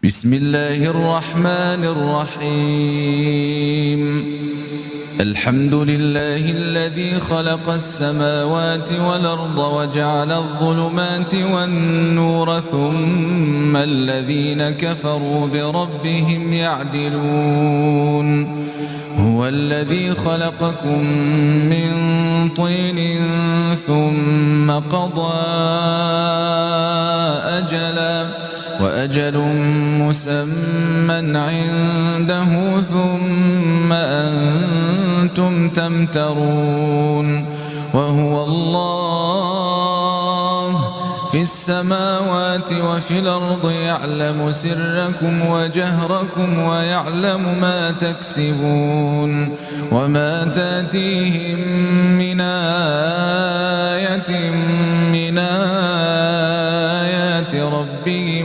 بسم الله الرحمن الرحيم. الحمد لله الذي خلق السماوات والأرض وجعل الظلمات والنور ثم الذين كفروا بربهم يعدلون. هو الذي خلقكم من طين ثم قضى أجلا وأجل مسمى عنده ثم أنتم تمترون. وهو الله في السماوات وفي الأرض يعلم سركم وجهركم ويعلم ما تكسبون. وما تأتيهم من آية من آيات ربهم